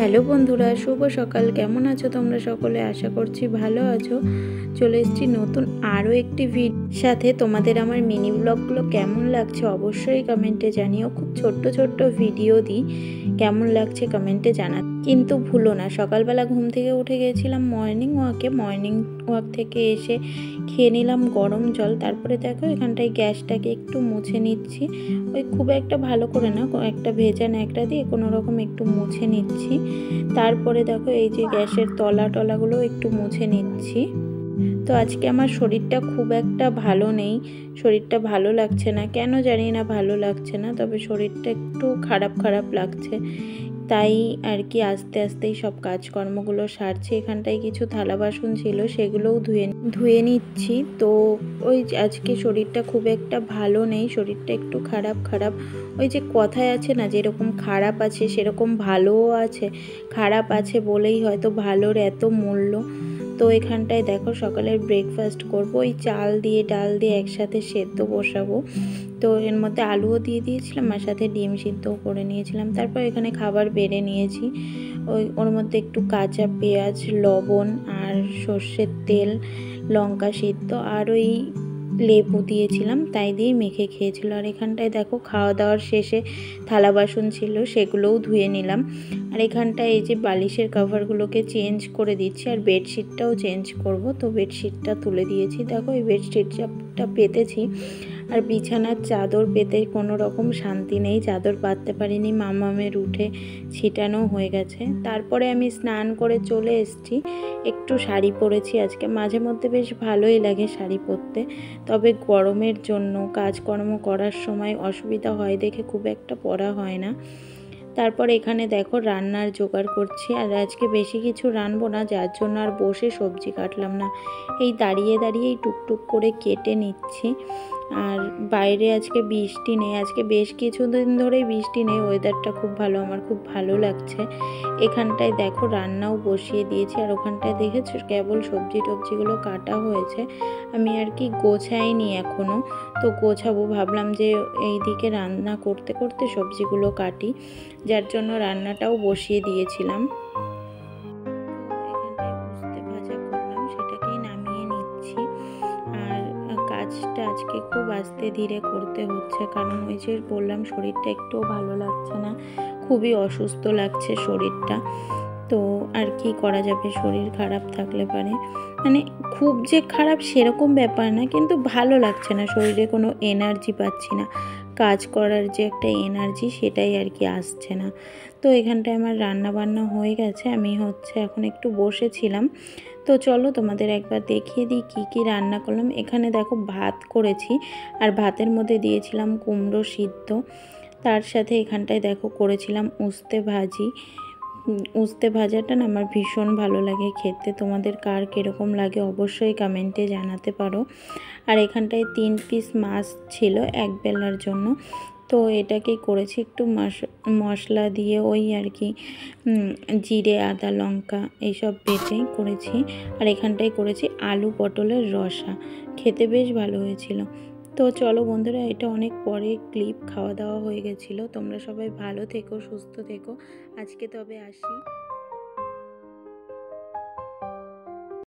Hello বন্ধুরা, শুভ সকাল। কেমন আছো তোমরা সকলে? আশা করছি ভালো আছো। চলে এসেছি নতুন আরও একটি সাথে। তোমাদের আমার মিনি ব্লগগুলো কেমন লাগছে অবশ্যই কমেন্টে জানিও। খুব ছোট্ট ছোট্ট ভিডিও দিই, কেমন লাগছে কমেন্টে জানা। কিন্তু ভুলো না, সকালবেলা ঘুম থেকে উঠে গিয়েছিলাম মর্নিং ওয়াক থেকে এসে খেয়ে নিলাম গরম জল। তারপরে দেখো এখানটায় গ্যাসটাকে একটু মুছে নিচ্ছি, ওই খুব একটা ভালো করে না, একটা ভেজা ন্যাকড়া দিয়ে কোনো রকম একটু মুছে নিচ্ছি। তারপরে দেখো এই যে গ্যাসের তলাগুলো একটু মুছে নিচ্ছি। তো আজকে আমার শরীরটা খুব একটা ভালো নেই, শরীরটা ভালো লাগছে না, কেন জানি না ভালো লাগছে না, তবে শরীরটা একটু খারাপ লাগছে। তাই আর কি আস্তে আস্তেই সব কাজকর্মগুলো সারছি। এখানটায় কিছু থালা বাসন ছিল, সেগুলোও ধুয়ে নিচ্ছি। তো ওই আজকে শরীরটা খুব একটা ভালো নেই, শরীরটা একটু খারাপ। ওই যে কথায় আছে না, যেরকম খারাপ আছে সেরকম ভালোও আছে, খারাপ আছে বলেই হয়তো ভালোর এত মূল্য। তো এখানটায় দেখো সকালের ব্রেকফাস্ট করব, ওই চাল দিয়ে ডাল দিয়ে একসাথে সেদ্ধ বসাবো। তো এর মধ্যে আলুও দিয়ে দিয়েছিলাম, আর সাথে ডিম সিদ্ধও করে নিয়েছিলাম। তারপর এখানে খাবার বেড়ে নিয়েছি, ওর মধ্যে একটু কাঁচা পেঁয়াজ, লবণ আর সর্ষের তেল, লঙ্কা সিদ্ধ আর ওই লেবু দিয়েছিলাম, তাই দিয়ে মেখে খেয়েছিল। আর এখানটায় দেখো খাওয়া দাওয়ার শেষে থালা বাসন ছিল, সেগুলোও ধুয়ে নিলাম। আর এখানটায় এই যে বালিশের কভারগুলোকে চেঞ্জ করে দিচ্ছি, আর বেডশিটটাও চেঞ্জ করব। তো বেডশিটটা তুলে দিয়েছি। দেখো এই বেডশিটটা পেতেছি, আর বিছানার চাদর পেতে কোনো রকম শান্তি নেই, চাদর পাততে পারিনি, মামামের উঠে ছিটানো হয়ে গেছে। তারপরে আমি স্নান করে চলে এসেছি, একটু শাড়ি পরেছি আজকে। মাঝে মধ্যে বেশ ভালোই লাগে শাড়ি পরতে, তবে গরমের জন্য কাজকর্ম করার সময় অসুবিধা হয় দেখে খুব একটা পরা হয় না। তারপর এখানে দেখো রান্নার জোগাড় করছি, আর আজকে বেশি কিছু রানবো না, যার জন্য আর বসে সবজি কাটলাম না, এই দাঁড়িয়েই টুকটুক করে কেটে নিচ্ছি। আর বাইরে আজকে বৃষ্টি নেই, আজকে বেশ কিছুদিন ধরেই বৃষ্টি নেই, ওয়েদারটা খুব ভালো, আমার খুব ভালো লাগছে। এখানটায় দেখো রান্নাও বসিয়ে দিয়েছি, আর ওখানটায় দেখেছো কেবল সবজিগুলো কাটা হয়েছে, আমি আর কি গোছাইনি এখনও। তো গোছাবো, ভাবলাম যে এইদিকে রান্না করতে করতে সবজিগুলো কাটি, যার জন্য রান্নাটাও বসিয়ে দিয়েছিলাম। এখানটায় উস্তে ভাজা করলাম, সেটাকেই নামিয়ে নিচ্ছি। আর কাজটা আজকে খুব আস্তে ধীরে করতে হচ্ছে, কারণ ওই যে বললাম শরীরটা একটুও ভালো লাগছে না, খুবই অসুস্থ লাগছে শরীরটা। তো আর কি করা যাবে, শরীর খারাপ থাকলে পারে, মানে খুব যে খারাপ সেরকম ব্যাপার না, কিন্তু ভালো লাগছে না, শরীরে কোনো এনার্জি পাচ্ছি না, কাজ করার যে একটা এনার্জি সেটাই আর কি আসছে না। তো এখানটায় আমার রান্না বান্না হয়ে গেছে, আমি এখন একটু বসেছিলাম। তো চলো তোমাদের একবার দেখিয়ে দিই কি রান্না করলাম। এখানে দেখো ভাত করেছি, আর ভাতের মধ্যে দিয়েছিলাম কুমড়ো সিদ্ধ, তার সাথে এখানটায় দেখো করেছিলাম উস্তে ভাজাটা না আমার ভীষণ ভালো লাগে খেতে, তোমাদের কার কীরকম লাগে অবশ্যই কমেন্টে জানাতে পারো। আর এখানটায় 3 পিস মাছ ছিল এক বেলার জন্য, তো এটাকেই করেছি একটু মশলা দিয়ে, ওই আর কি জিরে আদা লঙ্কা এইসব বেটে করেছি। আর এখানটায় করেছি আলু পটলের রসা, খেতে বেশ ভালো হয়েছিল। তো চলো বন্ধুরা, এটা অনেক পরে ক্লিপ, খাওয়া দাওয়া হয়ে গেছিলো। তোমরা সবাই ভালো থেকো, সুস্থ থেকো, আজকে তবে আসি।